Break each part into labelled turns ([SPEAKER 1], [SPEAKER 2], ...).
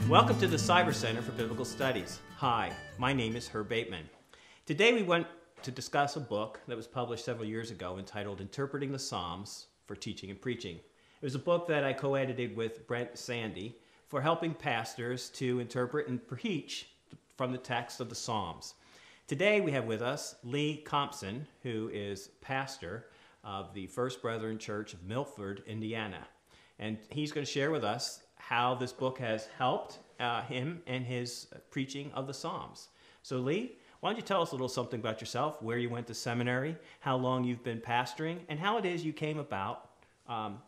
[SPEAKER 1] Welcome to the Cyber Center for Biblical Studies. Hi, my name is Herb Bateman. Today we want to discuss a book that was published several years ago entitled Interpreting the Psalms for Teaching and Preaching. It was a book that I co-edited with Brent Sandy for helping pastors to interpret and preach from the text of the Psalms. Today we have with us Lee Compson, who is pastor of the First Brethren Church of Milford, Indiana. And he's going to share with us how this book has helped him in his preaching of the Psalms. So Lee, why don't you tell us a little something about yourself, where you went to seminary, how long you've been pastoring, and how it is you came about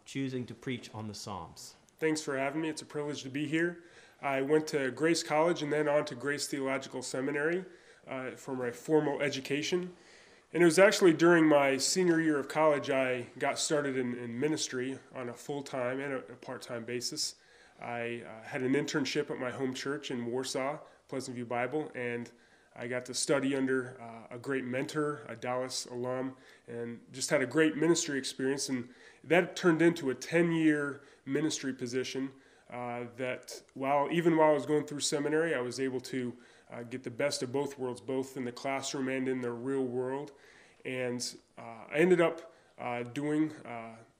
[SPEAKER 1] choosing to preach on the Psalms.
[SPEAKER 2] Thanks for having me. It's a privilege to be here. I went to Grace College and then on to Grace Theological Seminary for my formal education. And it was actually during my senior year of college I got started in ministry on a full-time and a part-time basis. I had an internship at my home church in Warsaw, Pleasant View Bible, and I got to study under a great mentor, a Dallas alum, and just had a great ministry experience. And that turned into a 10-year ministry position that even while I was going through seminary, I was able to get the best of both worlds, both in the classroom and in the real world. And I ended up doing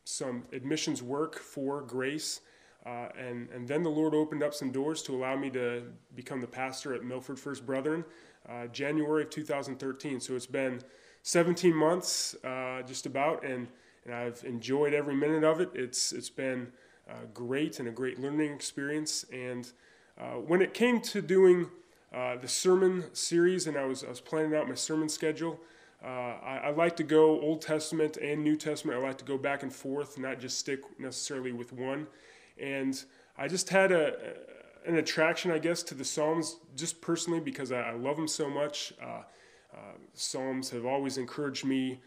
[SPEAKER 2] some admissions work for Grace. And then the Lord opened up some doors to allow me to become the pastor at Milford First Brethren, January of 2013. So it's been 17 months, just about, and I've enjoyed every minute of it. It's been great and a great learning experience. And when it came to doing the sermon series, and I was planning out my sermon schedule, I like to go Old Testament and New Testament. I like to go back and forth, not just stick necessarily with one. And I just had an attraction, I guess, to the Psalms just personally because I love them so much. Psalms have always encouraged me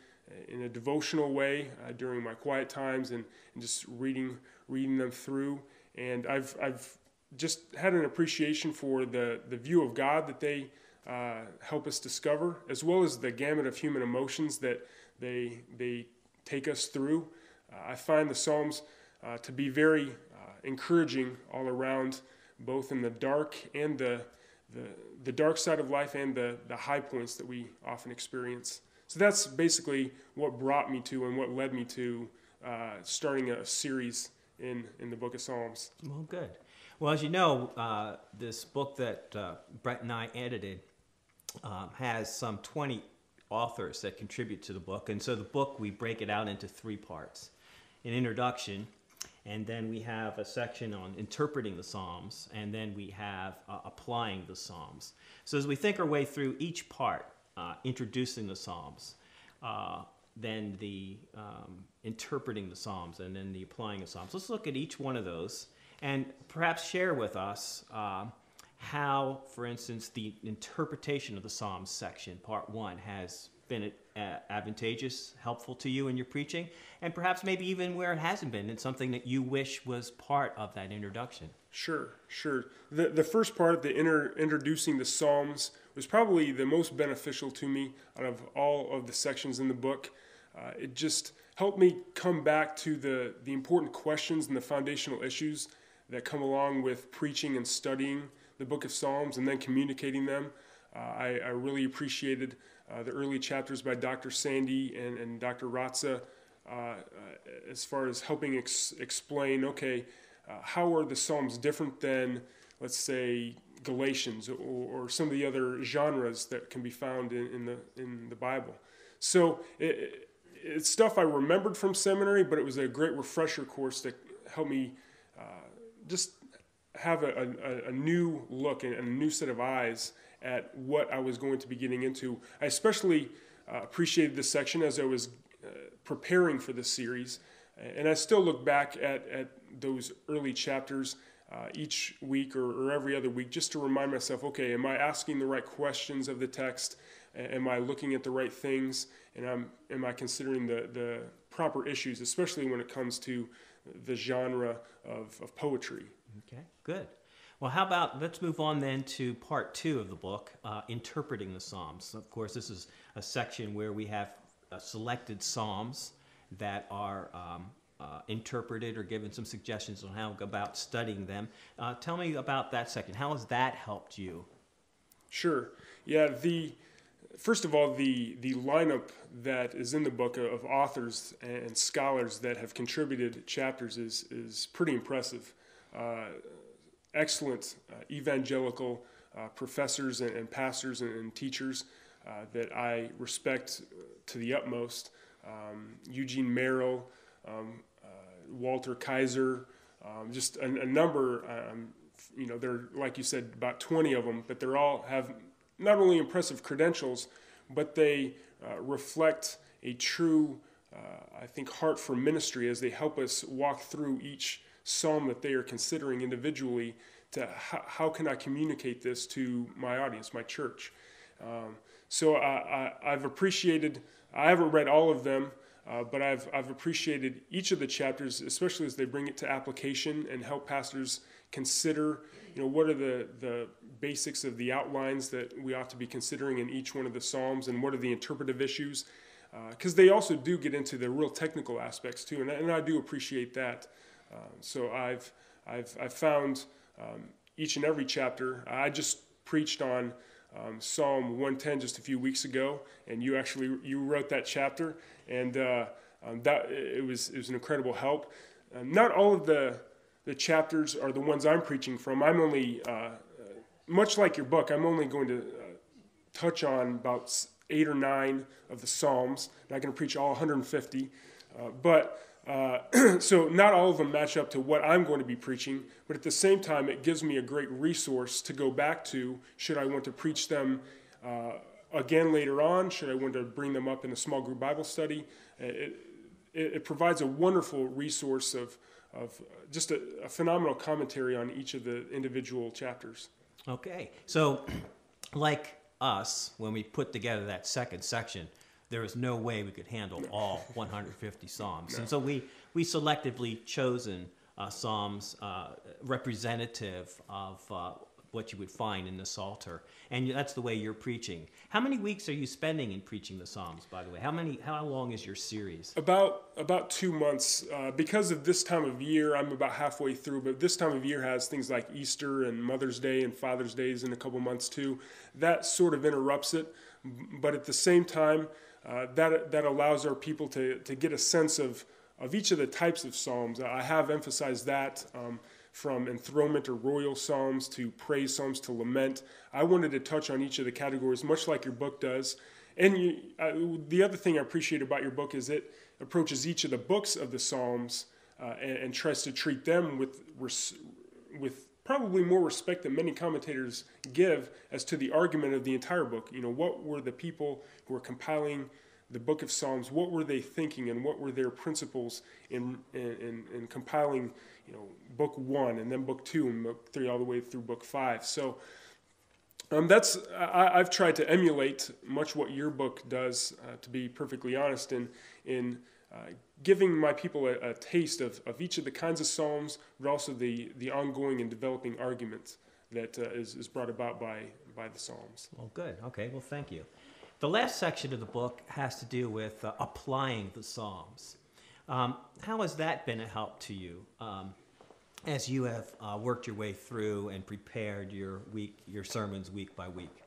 [SPEAKER 2] in a devotional way during my quiet times and just reading them through. And I've just had an appreciation for the view of God that they help us discover, as well as the gamut of human emotions that they take us through. I find the Psalms to be very encouraging all around, both in the dark and the dark side of life and the high points that we often experience. So that's basically what brought me to and what led me to starting a series in the book of Psalms.
[SPEAKER 1] Well, good. Well, as you know, this book that Brett and I edited has some 20 authors that contribute to the book. And so the book, we break it out into three parts. An introduction, and then we have a section on interpreting the Psalms, and then we have applying the Psalms. So as we think our way through each part, introducing the Psalms, then the interpreting the Psalms, and then the applying the Psalms. Let's look at each one of those and perhaps share with us how, for instance, the interpretation of the Psalms section, part one, has been advantageous, helpful to you in your preaching, and perhaps maybe even where it hasn't been, and something that you wish was part of that introduction.
[SPEAKER 2] Sure. The first part, the introducing the Psalms, was probably the most beneficial to me out of all of the sections in the book. It just helped me come back to the important questions and the foundational issues that come along with preaching and studying the book of Psalms and then communicating them. I really appreciated the early chapters by Dr. Sandy and Dr. Ratza as far as helping explain, how are the Psalms different than, let's say, Galatians or some of the other genres that can be found in the Bible. So it's stuff I remembered from seminary, but it was a great refresher course that helped me just have a new look and a new set of eyes at what I was going to be getting into. I especially appreciated this section as I was preparing for this series, and I still look back at those early chapters each week or every other week just to remind myself, am I asking the right questions of the text? Am I looking at the right things? And am I considering the proper issues, especially when it comes to the genre of poetry?
[SPEAKER 1] Okay, good. Well, how about, let's move on then to part two of the book, interpreting the Psalms. Of course, this is a section where we have selected Psalms that are interpreted or given some suggestions on how to go about studying them. Tell me about that section. How has that helped you?
[SPEAKER 2] Sure. Yeah, first of all, the lineup that is in the book of authors and scholars that have contributed chapters is pretty impressive. Excellent evangelical professors and pastors and teachers that I respect to the utmost. Eugene Merrill, Walter Kaiser, just a number. There are, like you said, about 20 of them, but they're all have not only impressive credentials, but they reflect a true, I think, heart for ministry as they help us walk through each psalm that they are considering individually to how can I communicate this to my audience, my church. So I've appreciated, I haven't read all of them, but I've appreciated each of the chapters, especially as they bring it to application and help pastors consider, what are the basics of the outlines that we ought to be considering in each one of the Psalms, and what are the interpretive issues, because they also do get into the real technical aspects too, and I do appreciate that. So I've found each and every chapter. I just preached on Psalm 110 just a few weeks ago, and you wrote that chapter, and that it was an incredible help. Not all of the chapters are the ones I'm preaching from. I'm only, much like your book, I'm only going to touch on about 8 or 9 of the Psalms. I'm not going to preach all 150, so not all of them match up to what I'm going to be preaching, but at the same time, it gives me a great resource to go back to should I want to preach them again later on, should I want to bring them up in a small group Bible study. It provides a wonderful resource of just a phenomenal commentary on each of the individual chapters.
[SPEAKER 1] Okay, so like us, when we put together that second section, there is no way we could handle all 150 Psalms. No. And so we selectively chosen Psalms representative of what you would find in the Psalter. And that's the way you're preaching. How many weeks are you spending in preaching the Psalms, by the way? How long is your series?
[SPEAKER 2] About 2 months. Because of this time of year, I'm about halfway through, but this time of year has things like Easter and Mother's Day and Father's Days in a couple months too. That sort of interrupts it. But at the same time, that allows our people to get a sense of each of the types of Psalms. I have emphasized that from enthronement or royal Psalms to praise Psalms to lament. I wanted to touch on each of the categories, much like your book does. And the other thing I appreciate about your book is it approaches each of the books of the Psalms and tries to treat them with probably more respect than many commentators give as to the argument of the entire book. What were the people who were compiling the book of Psalms, what were they thinking, and what were their principles in compiling, book 1 and then book 2 and book 3 all the way through book 5. So I've tried to emulate much what your book does, to be perfectly honest, in giving my people a taste of each of the kinds of Psalms, but also the ongoing and developing argument that is brought about by the Psalms.
[SPEAKER 1] Well, good. Okay, well, thank you. The last section of the book has to do with applying the Psalms. How has that been a help to you as you have worked your way through and prepared your sermons week by week?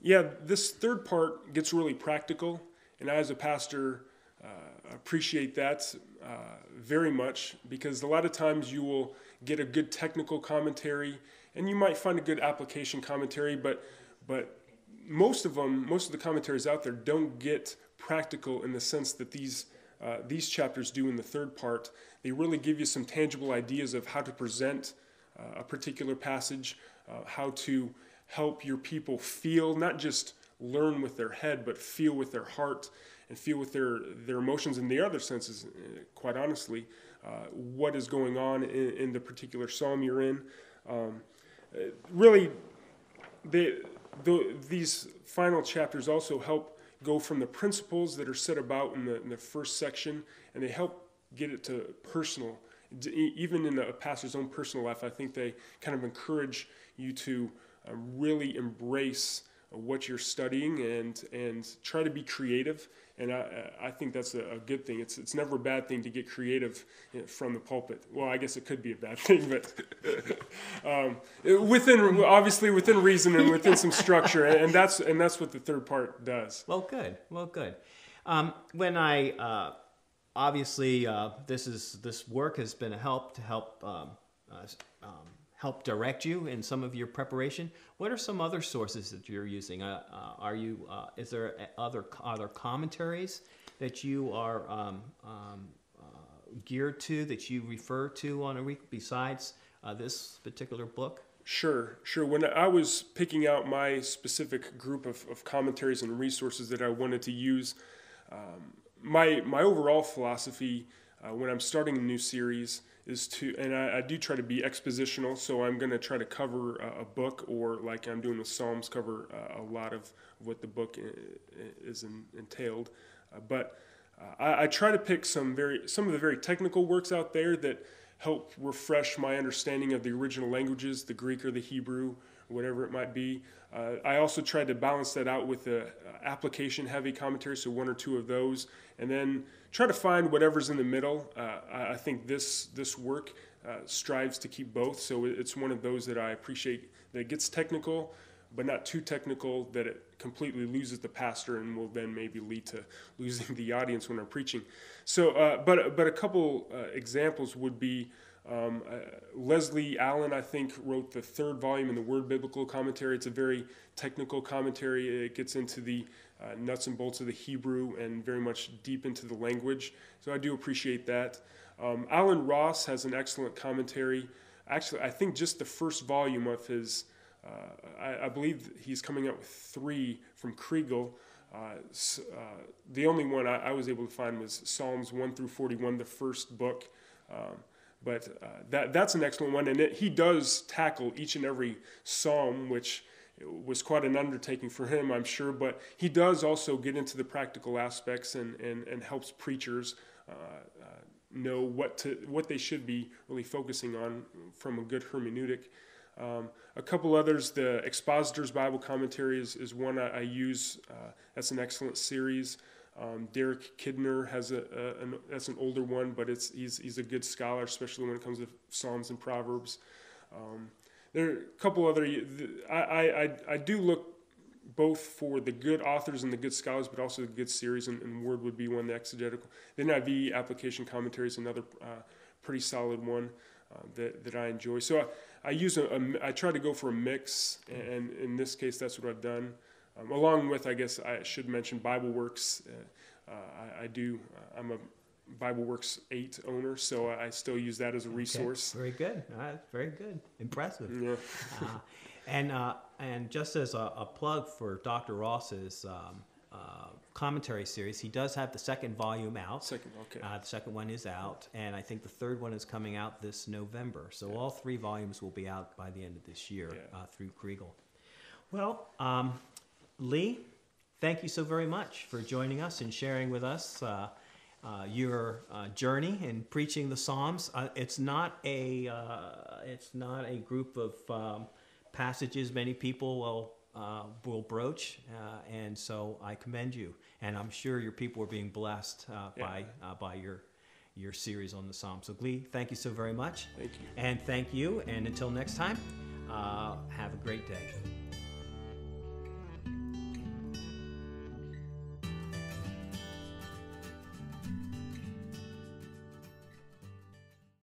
[SPEAKER 2] Yeah, this third part gets really practical, and I, as a pastor, appreciate that very much, because a lot of times you will get a good technical commentary, and you might find a good application commentary, but most of the commentaries out there don't get practical in the sense that these chapters do in the third part. They really give you some tangible ideas of how to present a particular passage, how to help your people feel, not just learn with their head, but feel with their heart and feel with their emotions and the other senses, quite honestly, what is going on in the particular psalm you're in. Really, these final chapters also help go from the principles that are set about in the first section, and they help get it to personal. Even in a pastor's own personal life, I think they kind of encourage you to really embrace what you're studying and try to be creative. And I think that's a good thing. It's never a bad thing to get creative from the pulpit. Well, I guess it could be a bad thing, but obviously within reason and within some structure, and that's what the third part does.
[SPEAKER 1] Well, good. Well, good. When I obviously this work has been a help to help direct you in some of your preparation. What are some other sources that you're using? Is there other commentaries that you are geared to, that you refer to on a week besides this particular book?
[SPEAKER 2] Sure. When I was picking out my specific group of commentaries and resources that I wanted to use, my overall philosophy when I'm starting a new series is and I do try to be expositional, so I'm going to try to cover a book, or like I'm doing with Psalms, cover a lot of what the book is entailed. But I try to pick some of the very technical works out there that help refresh my understanding of the original languages, the Greek or the Hebrew, whatever it might be. I also tried to balance that out with the application-heavy commentary, so one or two of those, and then try to find whatever's in the middle. I think this work strives to keep both, so it's one of those that I appreciate, that it gets technical, but not too technical that it completely loses the pastor and will then maybe lead to losing the audience when I'm preaching. So, but a couple examples would be Leslie Allen, I think, wrote the third volume in the Word Biblical Commentary. It's a very technical commentary. It gets into the nuts and bolts of the Hebrew and very much deep into the language. So I do appreciate that. Alan Ross has an excellent commentary. Actually, I think just the first volume of his, I believe he's coming out with 3 from Kriegel. The only one I was able to find was Psalms 1 through 41, the first book. But that's an excellent one, and he does tackle each and every psalm, which was quite an undertaking for him, I'm sure. But he does also get into the practical aspects and helps preachers know what they should be really focusing on from a good hermeneutic. A couple others, the Expositor's Bible Commentary is one I use. That's an excellent series. Derek Kidner has that's an older one, but he's a good scholar, especially when it comes to Psalms and Proverbs. There are a couple other. I do look both for the good authors and the good scholars, but also the good series, and Word would be one. The exegetical, the NIV application commentary is another pretty solid one that I enjoy. So I try to go for a mix, and in this case, that's what I've done. Along with, I guess I should mention BibleWorks. I'm a BibleWorks 8 owner, so I still use that as a resource.
[SPEAKER 1] Okay. Very good. Very good. Impressive.
[SPEAKER 2] Yeah.
[SPEAKER 1] And just as a plug for Dr. Ross's commentary series, he does have the second volume out.
[SPEAKER 2] Okay.
[SPEAKER 1] The second one is out, and I think the third one is coming out this November. So all 3 volumes will be out by the end of this year through Kriegel. Well, Lee, thank you so very much for joining us and sharing with us your journey in preaching the Psalms. It's not a group of passages many people will broach, and so I commend you. And I'm sure your people are being blessed by your series on the Psalms. So, Lee, thank you so very much.
[SPEAKER 2] Thank you.
[SPEAKER 1] And thank you. And until next time, have a great day.